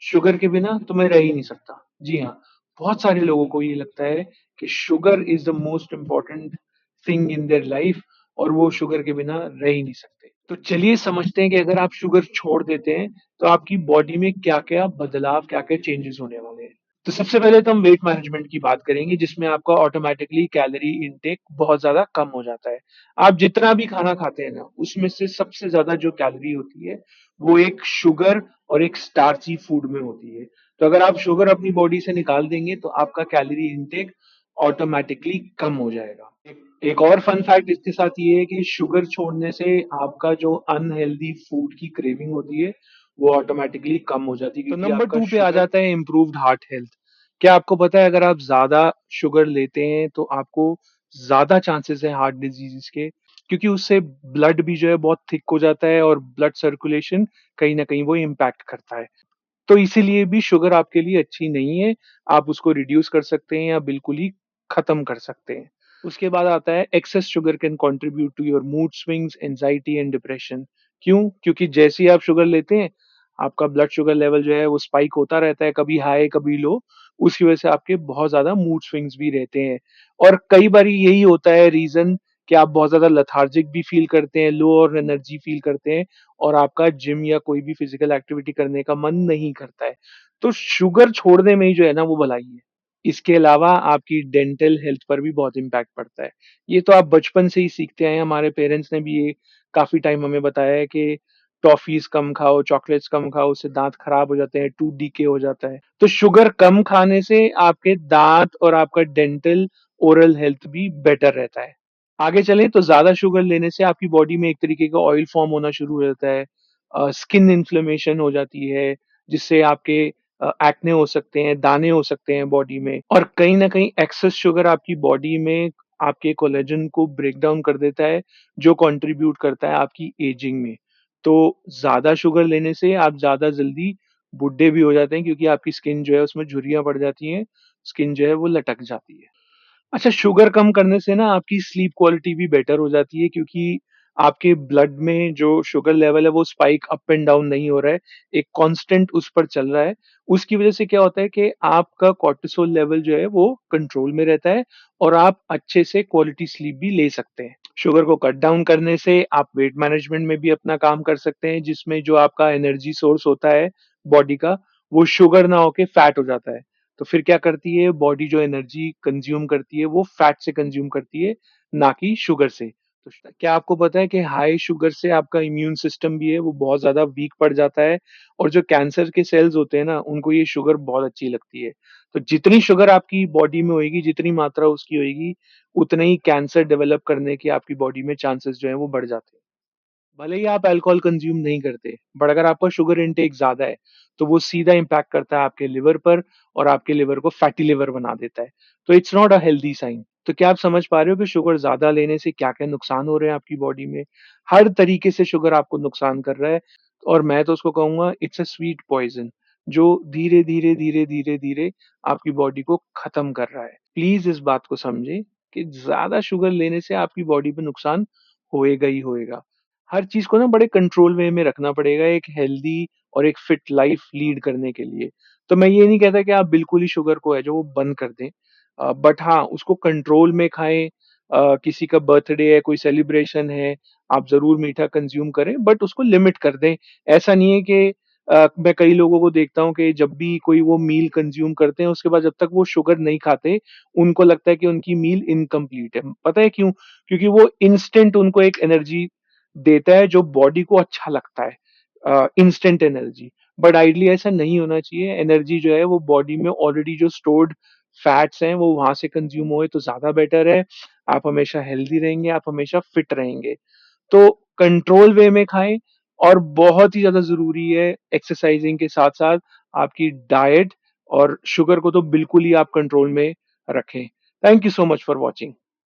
Sugar के बिना तो मैं रह ही नहीं सकता। जी हाँ, बहुत सारे लोगों को ये लगता है कि sugar is the most important thing in their life और वो शुगर के बिना रह ही नहीं सकते। तो चलिए समझते हैं कि अगर आप शुगर छोड़ देते हैं तो आपकी बॉडी में क्या-क्या बदलाव, क्या-क्या चेंजेस होने वाले हैं। तो सबसे पहले तो हम वेट मैनेजमेंट की बात करेंगे जिसमें आपका ऑटोमेटिकली कैलोरी इनटेक बहुत ज्यादा कम हो जाता है। आप जितना भी खाना खाते हैं ना उसमें से सबसे ज्यादा जो कैलोरी होती है वो एक शुगर और एक स्टार्ची फूड में होती है। तो अगर आप शुगर अपनी बॉडी से निकाल देंगे तो आपका कैलोरी इनटेक ऑटोमेटिकली कम हो जाएगा। एक और फन फैक्ट इसके साथ ये है कि शुगर छोड़ने से आपका जो अनहेल्दी फूड की क्रेविंग होती है वो ऑटोमेटिकली कम हो जाती है। तो क्योंकि नंबर आपका 2 पे आ शुगर जाता है इम्प्रूव्ड हार्ट हेल्थ। क्या आपको पता है अगर आप ज्यादा शुगर लेते हैं तो आपको ज्यादा चांसेस है हार्ट डिजीज के, क्योंकि उससे ब्लड भी जो है बहुत थिक हो जाता है और ब्लड सर्कुलेशन कहीं ना कहीं वो इम्पैक्ट करता है। तो इसीलिए भी शुगर आपके लिए अच्छी नहीं है। आप उसको रिड्यूस कर सकते हैं या बिल्कुल ही खत्म कर सकते हैं। उसके बाद आता है excess sugar can contribute to your mood swings, anxiety and depression. क्यों? क्योंकि जैसे ही आप शुगर लेते हैं आपका ब्लड शुगर लेवल जो है वो स्पाइक होता रहता है, कभी हाई कभी लो। उसकी वजह से आपके बहुत ज्यादा मूड स्विंग्स भी रहते हैं और कई बार यही होता है रीजन कि आप बहुत ज्यादा लेथार्जिक भी फील करते हैं, लो और एनर्जी फील करते हैं और आपका जिम या कोई भी फिजिकल एक्टिविटी करने का मन नहीं करता है। तो शुगर छोड़ने में ही जो है ना वो भलाई है। इसके अलावा आपकी डेंटल हेल्थ पर भी बहुत इम्पैक्ट पड़ता है। ये तो आप बचपन से ही सीखते आए हैं, हमारे पेरेंट्स ने भी ये काफी टाइम हमें बताया है कि टॉफीज कम खाओ, चॉकलेट्स कम खाओ, उससे दांत खराब हो जाते हैं, टूथ डीके हो जाता है। तो शुगर कम खाने से आपके दांत और आपका डेंटल ओरल हेल्थ भी बेटर रहता है। आगे चलें तो ज्यादा शुगर लेने से आपकी बॉडी में एक तरीके का ऑयल फॉर्म होना शुरू हो जाता है, स्किन इन्फ्लेमेशन हो जाती है, जिससे आपके एक्ने हो सकते हैं, दाने हो सकते हैं बॉडी में और कहीं ना कहीं एक्सेस शुगर आपकी बॉडी में आपके कोलेजन को ब्रेक डाउन कर देता है, जो कंट्रीब्यूट करता है आपकी एजिंग में। तो ज्यादा शुगर लेने से आप ज्यादा जल्दी बुढ़े भी हो जाते हैं क्योंकि आपकी स्किन जो है उसमें झुर्रियां पड़ जाती हैं, स्किन जो है वो लटक जाती है। अच्छा, शुगर कम करने से ना आपकी स्लीप क्वालिटी भी बेटर हो जाती है क्योंकि आपके ब्लड में जो शुगर लेवल है वो स्पाइक अप एंड डाउन नहीं हो रहा है, एक कांस्टेंट उस पर चल रहा है। उसकी वजह से क्या होता है कि आपका कॉर्टिसोल लेवल जो है वो कंट्रोल में रहता है और आप अच्छे से क्वालिटी स्लीप भी ले सकते हैं। शुगर को कट डाउन करने से आप वेट मैनेजमेंट में भी अपना काम कर सकते हैं, जिसमें जो आपका एनर्जी सोर्स होता है बॉडी का वो शुगर ना होके फैट हो जाता है। तो फिर क्या करती है बॉडी, जो एनर्जी कंज्यूम करती है वो फैट से कंज्यूम करती है, ना कि शुगर से। तो क्या आपको पता है कि हाई शुगर से आपका इम्यून सिस्टम भी है वो बहुत ज्यादा वीक पड़ जाता है और जो कैंसर के सेल्स होते हैं ना उनको ये शुगर बहुत अच्छी लगती है। तो जितनी शुगर आपकी बॉडी में होगी, जितनी मात्रा उसकी होगी, उतने ही कैंसर डेवलप करने के आपकी बॉडी में चांसेस जो है वो बढ़ जाते हैं। भले ही आप अल्कोहल कंज्यूम नहीं करते, बट अगर आपका शुगर इनटेक ज्यादा है तो वो सीधा इम्पैक्ट करता है आपके लिवर पर और आपके लिवर को फैटी लिवर बना देता है। तो it's not a healthy sign. तो क्या आप समझ पा रहे हो कि शुगर ज्यादा लेने से क्या क्या नुकसान हो रहे हैं आपकी बॉडी में? हर तरीके से शुगर आपको नुकसान कर रहा है और मैं तो उसको कहूंगा इट्स अ स्वीट पॉइजन, जो धीरे धीरे धीरे धीरे धीरे आपकी बॉडी को खत्म कर रहा है। प्लीज इस बात को समझे कि ज्यादा शुगर लेने से आपकी बॉडी पे नुकसान होएगा ही होएगा। हर चीज को ना बड़े कंट्रोल वे में रखना पड़ेगा एक हेल्दी और एक फिट लाइफ लीड करने के लिए। तो मैं ये नहीं कहता कि आप बिल्कुल ही शुगर को है जो वो बंद कर दें, बट हाँ उसको कंट्रोल में खाएं। किसी का बर्थडे है, कोई सेलिब्रेशन है, आप जरूर मीठा कंज्यूम करें बट उसको लिमिट कर दें। ऐसा नहीं है कि मैं कई लोगों को देखता हूँ कि जब भी कोई वो मील कंज्यूम करते हैं उसके बाद जब तक वो शुगर नहीं खाते उनको लगता है कि उनकी मील इनकम्प्लीट है। पता है क्यों? क्योंकि वो इंस्टेंट उनको एक एनर्जी देता है जो बॉडी को अच्छा लगता है, इंस्टेंट एनर्जी। बट आइडली ऐसा नहीं होना चाहिए। एनर्जी जो है वो बॉडी में ऑलरेडी जो स्टोर्ड फैट्स हैं वो वहां से कंज्यूम होए तो ज्यादा बेटर है। आप हमेशा हेल्दी रहेंगे, आप हमेशा फिट रहेंगे। तो कंट्रोल वे में खाएं और बहुत ही ज्यादा जरूरी है एक्सरसाइजिंग के साथ साथ आपकी डाइट, और शुगर को तो बिल्कुल ही आप कंट्रोल में रखें। Thank you so much for watching.